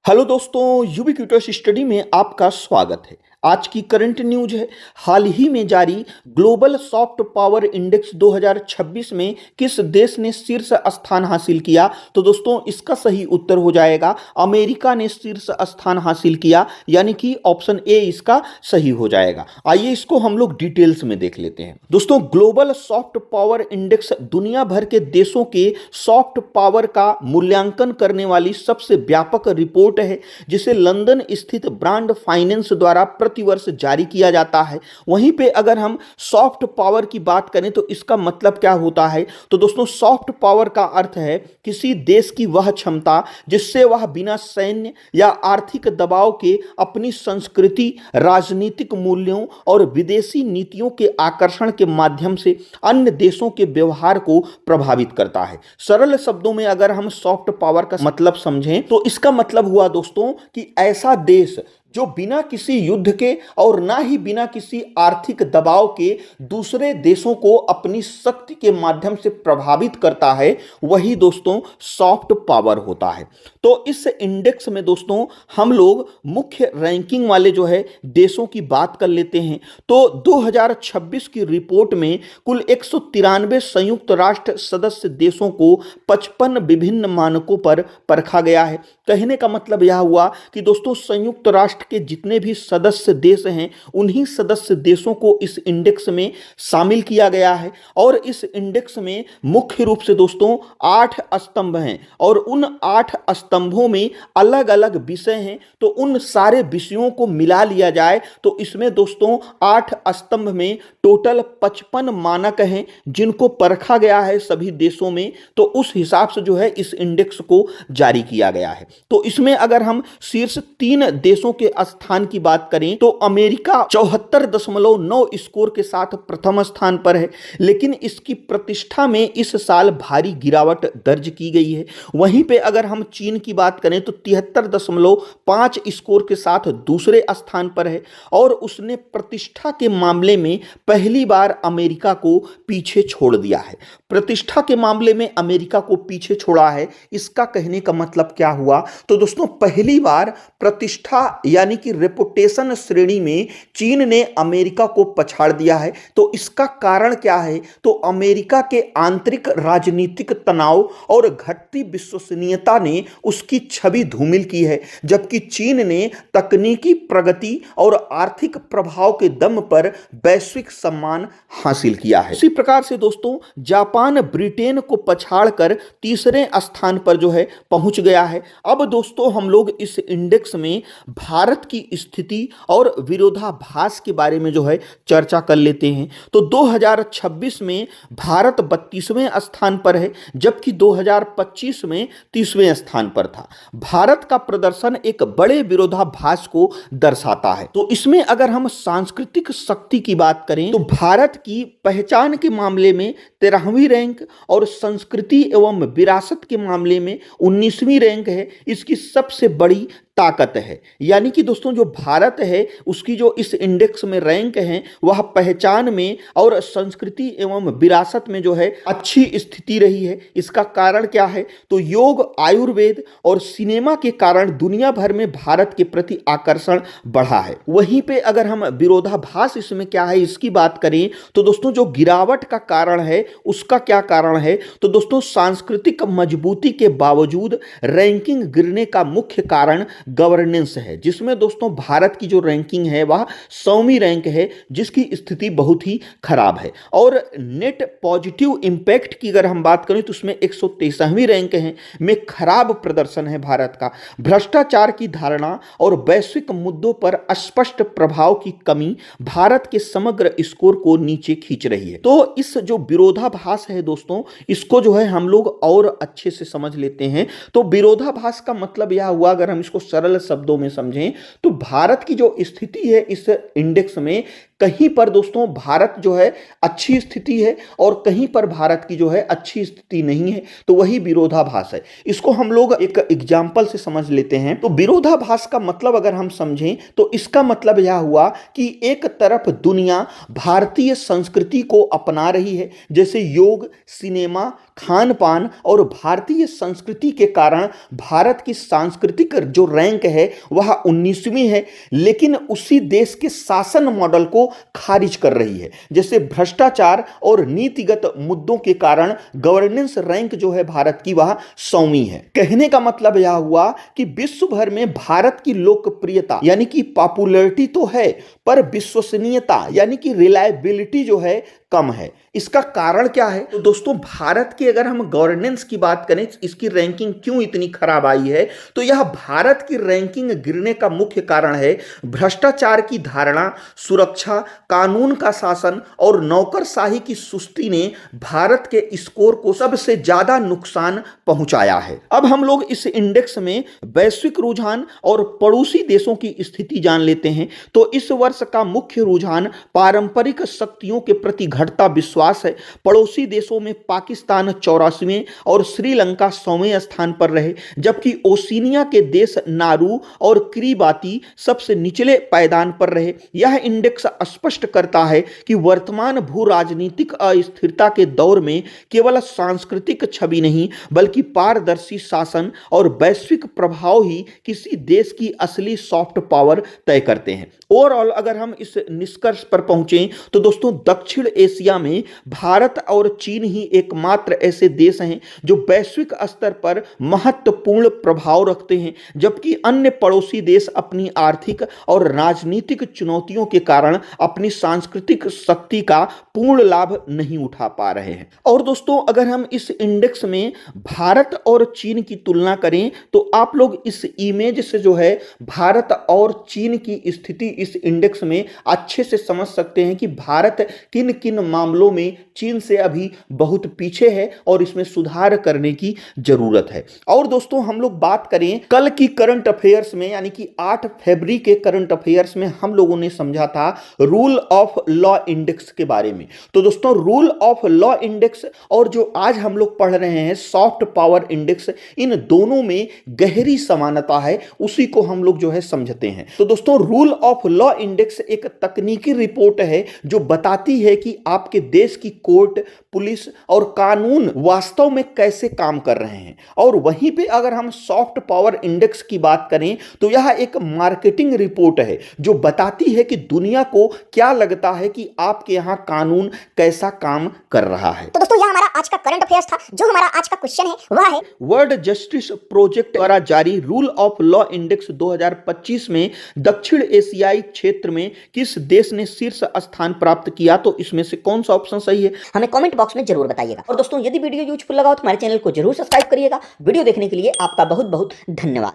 Hello दोस्तों, ubiquitous study में आपका स्वागत है। आज की करंट न्यूज है। हाल ही में जारी ग्लोबल सॉफ्ट पावर इंडेक्स 2026 में किस देश ने शीर्ष स्थान हासिल किया? तो दोस्तों इसका सही उत्तर हो जाएगा अमेरिका ने शीर्ष स्थान हासिल किया, यानी कि ऑप्शन ए इसका सही हो जाएगा। आइए इसको हम लोग डिटेल्स में देख लेते हैं। दोस्तों ग्लोबल सॉफ्ट पावर इंडेक्स दुनिया भर के देशों के सॉफ्ट पावर का मूल्यांकन करने वाली सबसे व्यापक रिपोर्ट है, जिसे लंदन स्थित ब्रांड फाइनेंस द्वारा प्रतिवर्ष जारी किया जाता है। वहीं पे अगर हम सॉफ्ट पावर की बात करें तो इसका मतलब क्या होता है? तो दोस्तों सॉफ्ट पावर का अर्थ है किसी देश की वह क्षमता जिससे वह बिना सैन्य या आर्थिक दबाव के अपनी संस्कृति, राजनीतिक मूल्यों और विदेशी नीतियों के आकर्षण के माध्यम से अन्य देशों के व्यवहार को प्रभावित करता है। सरल शब्दों में अगर हम सॉफ्ट पावर का मतलब समझें तो इसका मतलब हुआ दोस्तों कि ऐसा देश जो बिना किसी युद्ध के और ना ही बिना किसी आर्थिक दबाव के दूसरे देशों को अपनी शक्ति के माध्यम से प्रभावित करता है, वही दोस्तों सॉफ्ट पावर होता है। तो इस इंडेक्स में दोस्तों हम लोग मुख्य रैंकिंग वाले जो है देशों की बात कर लेते हैं। तो 2026 की रिपोर्ट में कुल 193 संयुक्त राष्ट्र सदस्य देशों को 55 विभिन्न मानकों पर परखा गया है। कहने का मतलब यह हुआ कि दोस्तों संयुक्त राष्ट्र के जितने भी सदस्य देश हैं उन्हीं सदस्य देशों को इस इंडेक्स में शामिल किया गया है। और इस इंडेक्स में मुख्य रूप से दोस्तों 8 स्तंभ हैं और उन 8 स्तंभों में अलग अलग विषय हैं। तो उन सारे विषयों को मिला लिया जाए तो इसमें दोस्तों 8 स्तंभ में टोटल 55 मानक हैं जिनको परखा गया है सभी देशों में। तो उस हिसाब से जो है इस इंडेक्स को जारी किया गया है। तो इसमें अगर हम शीर्ष 3 देशों के स्थान की बात करें तो अमेरिका 74.9 स्कोर के साथ प्रथम स्थान पर है, लेकिन इसकी प्रतिष्ठा में इस साल भारी गिरावट दर्ज की गई है। वहीं पे अगर हम चीन की बात करें तो 73.5 स्कोर के साथ दूसरे स्थान पर है और उसने प्रतिष्ठा के मामले में पहली बार अमेरिका को पीछे छोड़ दिया है। प्रतिष्ठा के मामले में अमेरिका को पीछे छोड़ा है, इसका कहने का मतलब क्या हुआ? तो दोस्तों पहली बार प्रतिष्ठा यानी कि रेपुटेशन श्रेणी में चीन ने अमेरिका को पछाड़ दिया है। तो इसका कारण क्या है? तो अमेरिका के आंतरिक राजनीतिक तनाव और घटती विश्वसनीयता ने उसकी छवि धूमिल की है, जबकि चीन ने तकनीकी प्रगति और आर्थिक प्रभाव के दम पर वैश्विक सम्मान हासिल किया है। इसी प्रकार से दोस्तों जापान ब्रिटेन को पछाड़कर तीसरे स्थान पर जो है पहुंच गया है। अब दोस्तों हम लोग इस इंडेक्स में भारत की स्थिति और विरोधाभास के बारे में जो है चर्चा कर लेते हैं। तो 2026 में भारत 32वें स्थान पर है, जबकि 2025 में 30वें स्थान पर था। भारत का प्रदर्शन एक बड़े विरोधाभास को दर्शाता है। तो इसमें अगर हम सांस्कृतिक शक्ति की बात करें तो भारत की पहचान के मामले में 13वीं रैंक और संस्कृति एवं विरासत के मामले में 19वीं रैंक है। इसकी सबसे बड़ी ताकत है, यानी कि दोस्तों जो भारत है उसकी जो इस इंडेक्स में रैंक है वह पहचान में और संस्कृति एवं विरासत में जो है अच्छी स्थिति रही है। इसका कारण क्या है? तो योग, आयुर्वेद और सिनेमा के कारण दुनिया भर में भारत के प्रति आकर्षण बढ़ा है। वहीं पे अगर हम विरोधाभास इसमें क्या है इसकी बात करें तो दोस्तों जो गिरावट का कारण है उसका क्या कारण है? तो दोस्तों सांस्कृतिक मजबूती के बावजूद रैंकिंग गिरने का मुख्य कारण गवर्नेंस है, जिसमें दोस्तों भारत की जो रैंकिंग है वह 100वीं रैंक है, जिसकी स्थिति बहुत ही खराब है। और नेट पॉजिटिव इंपैक्ट की अगर हम बात करें तो उसमें 123वीं रैंक है में खराब प्रदर्शन है भारत का। भ्रष्टाचार की धारणा और वैश्विक मुद्दों पर स्पष्ट प्रभाव की कमी भारत के समग्र स्कोर को नीचे खींच रही है। तो इस जो विरोधाभास है दोस्तों इसको जो है हम लोग और अच्छे से समझ लेते हैं। तो विरोधाभास का मतलब यह हुआ, अगर हम इसको सरल शब्दों में समझें तो भारत की जो स्थिति है इस इंडेक्स में कहीं पर दोस्तों भारत जो है अच्छी स्थिति है और कहीं पर भारत की जो है अच्छी स्थिति नहीं है, तो वही विरोधाभास है। इसको हम लोग एक एग्जाम्पल से समझ लेते हैं। तो विरोधाभास का मतलब अगर हम समझें तो इसका मतलब यह हुआ कि एक तरफ दुनिया भारतीय संस्कृति को अपना रही है, जैसे योग, सिनेमा, खान पान, और भारतीय संस्कृति के कारण भारत की सांस्कृतिक जो रैंक है वह 19वीं है, लेकिन उसी देश के शासन मॉडल को खारिज कर रही है, जैसे भ्रष्टाचार और नीतिगत मुद्दों के कारण गवर्नेंस रैंक जो है भारत की वह 100वीं है। कहने का मतलब यह हुआ कि विश्व भर में भारत की लोकप्रियता यानी कि पॉपुलैरिटी तो है, पर विश्वसनीयता यानी कि रिलायबिलिटी जो है कम है। इसका कारण क्या है? तो दोस्तों भारत की अगर हम गवर्नेंस की बात करें, इसकी रैंकिंग क्यों इतनी खराब आई है, तो यह भारत की रैंकिंग गिरने का मुख्य कारण है भ्रष्टाचार की धारणा, सुरक्षा, कानून का शासन और नौकरशाही की सुस्ती ने भारत के स्कोर को सबसे ज्यादा नुकसान पहुंचाया है। अब हम लोग इस इंडेक्स में वैश्विक रुझान और पड़ोसी देशों की स्थिति जान लेते हैं। तो इस वर्ष का मुख्य रुझान पारंपरिक शक्तियों के प्रति घटता विश्वास है। पड़ोसी देशों में पाकिस्तान 84वें और श्रीलंका 100वें स्थान पर रहे, जबकि ओशिनिया के देश नारू और किरिबाती सबसे निचले पायदान पर रहे। यह इंडेक्स स्पष्ट करता है कि वर्तमान भू राजनीतिक अस्थिरता के दौर में केवल सांस्कृतिक छवि नहीं बल्कि पारदर्शी शासन और वैश्विक प्रभाव ही किसी देश की असली सॉफ्ट पावर तय करते हैं। ओवरऑल अगर हम इस निष्कर्ष पर पहुंचें तो दोस्तों दक्षिण एशिया में भारत और चीन ही एकमात्र ऐसे देश हैं जो वैश्विक स्तर पर महत्वपूर्ण प्रभाव रखते हैं, जबकि अन्य पड़ोसी देश अपनी आर्थिक और राजनीतिक चुनौतियों के कारण अपनी सांस्कृतिक शक्ति का पूर्ण लाभ नहीं उठा पा रहे हैं। और दोस्तों अगर हम इस इंडेक्स में भारत और चीन की तुलना करें तो आप लोग इस इमेज से जो है भारत और चीन की स्थिति इस इंडेक्स में अच्छे से समझ सकते हैं कि भारत किन किन मामलों में चीन से अभी बहुत पीछे है और इसमें सुधार करने की जरूरत है। और दोस्तों हम लोग बात करें कल की करंट अफेयर्स में, यानी कि 8 फरवरी के करंट अफेयर्स में हम लोगों ने समझा था रूल ऑफ लॉ इंडेक्स के बारे में। तो दोस्तों रूल ऑफ लॉ इंडेक्स और जो आज हम लोग पढ़ रहे हैं सॉफ्ट पावर इंडेक्स, इन दोनों में गहरी समानता है, उसी को हम लोग जो है समझते हैं। तो दोस्तों रूल ऑफ लॉ इंडेक्स एक तकनीकी रिपोर्ट है जो बताती है कि आपके देश की कोर्ट, पुलिस और कानून वास्तव में कैसे काम कर रहे हैं। और वहीं पे अगर हम सॉफ्ट पावर इंडेक्स की बात करें तो यह एक मार्केटिंग रिपोर्ट है जो बताती है कि दुनिया को क्या लगता है कि आपके यहां कानून कैसा काम कर रहा है। तो दोस्तों यह हमारा आज का करंट अफेयर्स था। जो हमारा आज का क्वेश्चन है वह है वर्ल्ड जस्टिस प्रोजेक्ट द्वारा जारी रूल ऑफ लॉ इंडेक्स 2025 में दक्षिण एशियाई क्षेत्र में किस देश ने शीर्ष स्थान प्राप्त किया? तो इसमें से कौन सा ऑप्शन सही है हमें कमेंट बॉक्स में जरूर बताइएगा। और दोस्तों यदि वीडियो यूजफुल लगा हो तो हमारे चैनल को जरूर सब्सक्राइब करिएगा। वीडियो देखने के लिए आपका बहुत बहुत धन्यवाद।